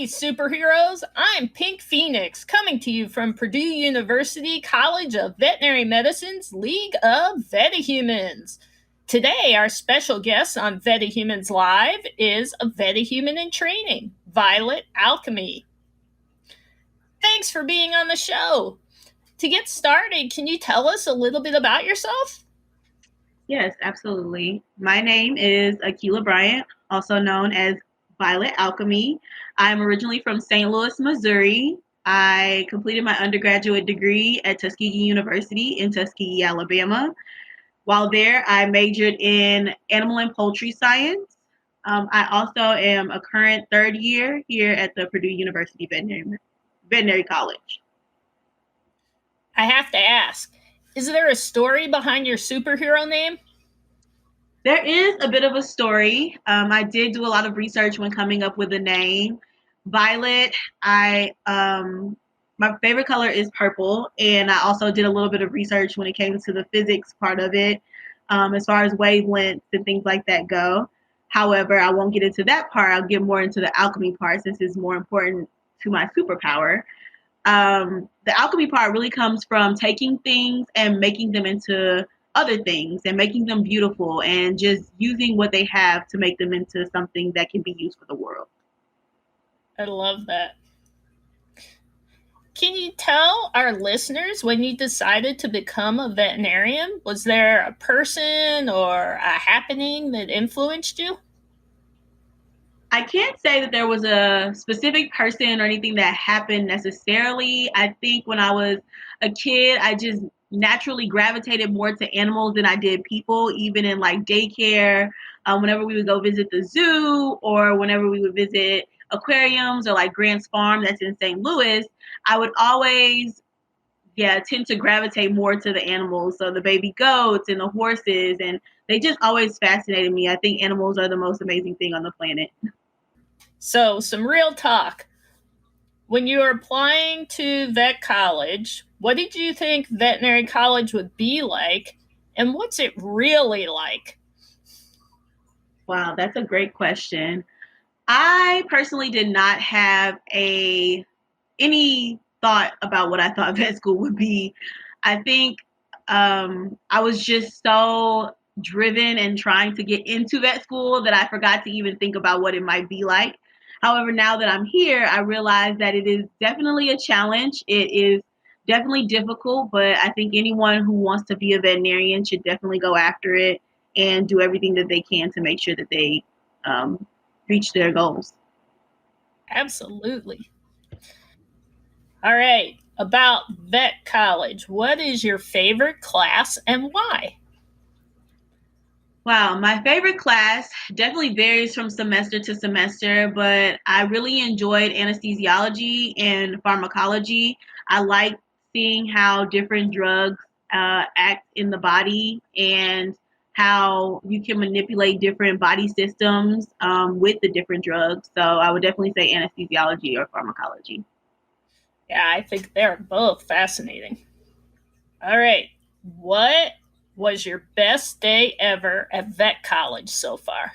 superheroes. I'm Pink Phoenix, coming to you from Purdue University College of Veterinary Medicine's League of VetaHumanz. Today, our special guest on VetaHumanz Live is a VetaHuman in training, Violet Alchemy. Thanks for being on the show. To get started, can you tell us a little bit about yourself? Yes, absolutely. My name is Akila Bryant, also known as Violet Alchemy. I'm originally from St. Louis, Missouri. I completed my undergraduate degree at Tuskegee University in Tuskegee, Alabama. While there, I majored in animal and poultry science. I also am a current third year here at the Purdue University Veterinary College. I have to ask, is there a story behind your superhero name? There is a bit of a story. I did do a lot of research when coming up with a name. Violet, my favorite color is purple, and I also did a little bit of research when it came to the physics part of it, as far as wavelengths and things like that go. However, I won't get into that part. I'll get more into the alchemy part since it's more important to my superpower. The alchemy part really comes from taking things and making them into other things and making them beautiful and just using what they have to make them into something that can be used for the world. I love that. Can you tell our listeners when you decided to become a veterinarian? Was there a person or a happening that influenced you? I can't say that there was a specific person or anything that happened necessarily. I think when I was a kid, I just naturally gravitated more to animals than I did people, even in like daycare. Whenever we would go visit the zoo or whenever we would visit aquariums or like Grant's Farm that's in St. Louis, I would always tend to gravitate more to the animals. So the baby goats and the horses, and they just always fascinated me. I think animals are the most amazing thing on the planet. So, some real talk. When you were applying to vet college, what did you think veterinary college would be like, and what's it really like? Wow, that's a great question. I personally did not have any thought about what I thought vet school would be. I think I was just so driven and trying to get into vet school that I forgot to even think about what it might be like. However, now that I'm here, I realize that it is definitely a challenge. It is definitely difficult, but I think anyone who wants to be a veterinarian should definitely go after it and do everything that they can to make sure that they reach their goals. Absolutely. All right, about vet college, what is your favorite class and why? Wow, my favorite class definitely varies from semester to semester, but I really enjoyed anesthesiology and pharmacology. I like seeing how different drugs act in the body and how you can manipulate different body systems with the different drugs. So I would definitely say anesthesiology or pharmacology. Yeah, I think they're both fascinating. All right, what was your best day ever at vet college so far?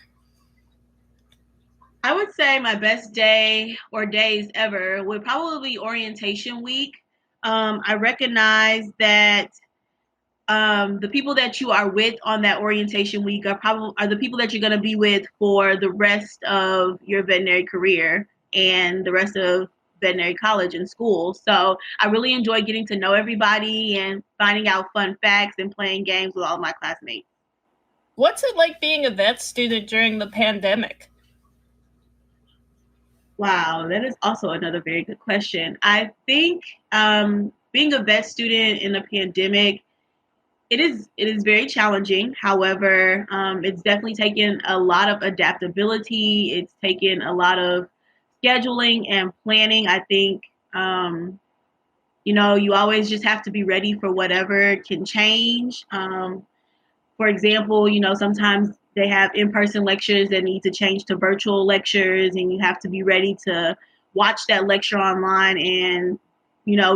I would say my best day or days ever would probably be orientation week. I recognize that the people that you are with on that orientation week are the people that you're going to be with for the rest of your veterinary career and the rest of veterinary college and school. So I really enjoy getting to know everybody and finding out fun facts and playing games with all my classmates. What's it like being a vet student during the pandemic? Wow, that is also another very good question. I think being a vet student in a pandemic, it is very challenging. However, it's definitely taken a lot of adaptability. It's taken a lot of scheduling and planning. I think you always just have to be ready for whatever can change. For example, sometimes they have in-person lectures that need to change to virtual lectures, and you have to be ready to watch that lecture online and,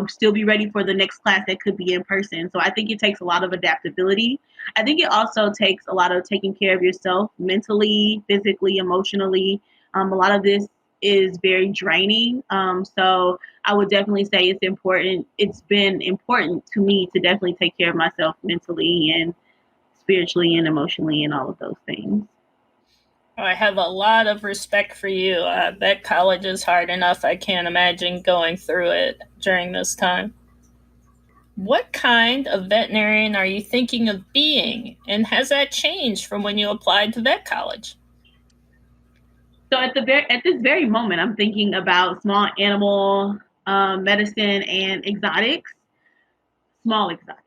still be ready for the next class that could be in person. So I think it takes a lot of adaptability. I think it also takes a lot of taking care of yourself mentally, physically, emotionally. A lot of this is very draining. So I would definitely say it's important. It's been important to me to definitely take care of myself mentally and spiritually and emotionally and all of those things. I have a lot of respect for you. I bet college is hard enough. I can't imagine going through it during this time. What kind of veterinarian are you thinking of being, and has that changed from when you applied to vet college? So at this very moment, I'm thinking about small animal medicine and exotics, small exotics.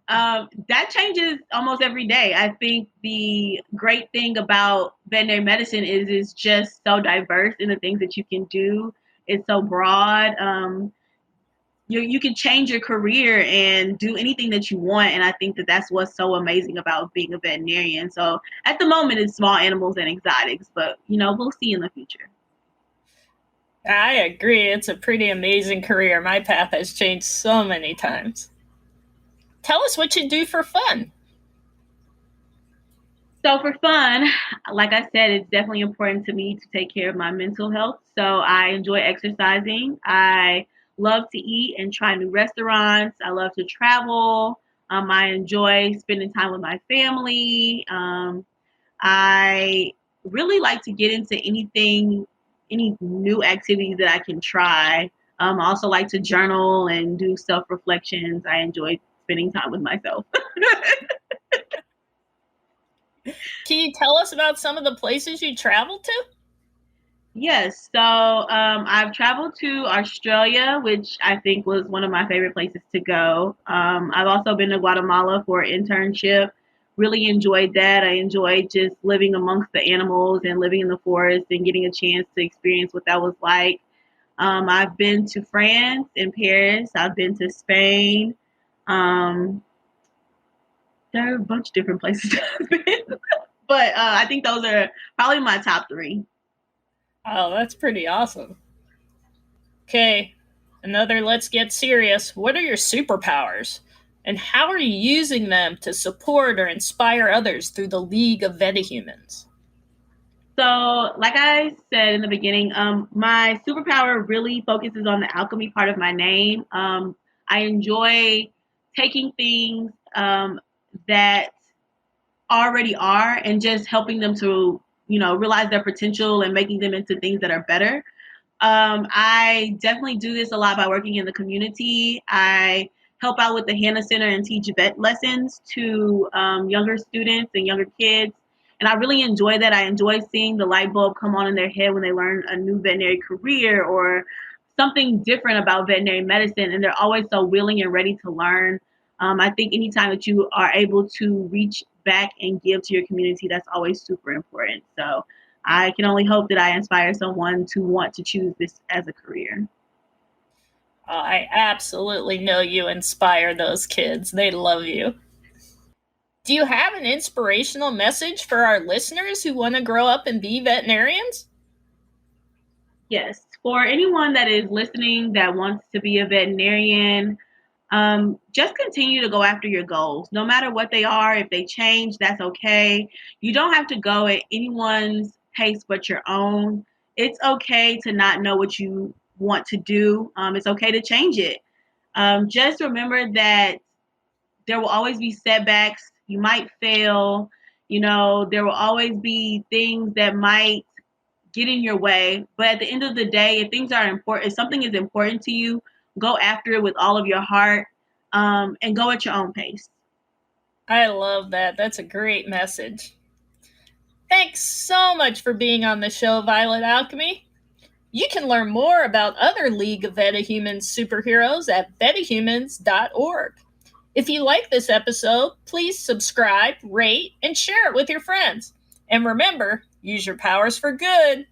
That changes almost every day. I think the great thing about veterinary medicine is it's just so diverse in the things that you can do. It's so broad. You can change your career and do anything that you want, and I think that that's what's so amazing about being a veterinarian. So at the moment, it's small animals and exotics, but we'll see in the future. I agree. It's a pretty amazing career. My path has changed so many times. Tell us what you do for fun. So for fun, like I said, it's definitely important to me to take care of my mental health. So I enjoy exercising. I love to eat and try new restaurants. I love to travel. I enjoy spending time with my family. I really like to get into any new activities that I can try. I also like to journal and do self reflections. I enjoy spending time with myself. Can you tell us about some of the places you traveled to? Yes, so I've traveled to Australia, which I think was one of my favorite places to go. I've also been to Guatemala for an internship. Really enjoyed that. I enjoyed just living amongst the animals and living in the forest and getting a chance to experience what that was like. I've been to France and Paris. I've been to Spain. Um, there are a bunch of different places I've been, but I think those are probably my top three. Oh, that's pretty awesome. Okay, another let's get serious. What are your superpowers? And how are you using them to support or inspire others through the League of VetaHumanz? So, like I said in the beginning, my superpower really focuses on the alchemy part of my name. I enjoy taking things that already are and just helping them to, realize their potential and making them into things that are better. I definitely do this a lot by working in the community. I help out with the Hannah Center and teach vet lessons to younger students and younger kids. And I really enjoy that. I enjoy seeing the light bulb come on in their head when they learn a new veterinary career or something different about veterinary medicine. And they're always so willing and ready to learn. I think anytime that you are able to reach back and give to your community, that's always super important. So I can only hope that I inspire someone to want to choose this as a career. I absolutely know you inspire those kids. They love you. Do you have an inspirational message for our listeners who want to grow up and be veterinarians? Yes, for anyone that is listening that wants to be a veterinarian, just continue to go after your goals. No matter what they are, if they change, that's okay. You don't have to go at anyone's pace but your own. It's okay to not know what you want to do. It's okay to change it. Just remember that there will always be setbacks. You might fail. There will always be things that might get in your way. But at the end of the day, if things are important, if something is important to you, go after it with all of your heart, and go at your own pace. I love that. That's a great message. Thanks so much for being on the show, Violet Alchemy. You can learn more about other League of VetaHumanz superheroes at VetaHumanz.org. If you like this episode, please subscribe, rate, and share it with your friends. And remember, use your powers for good.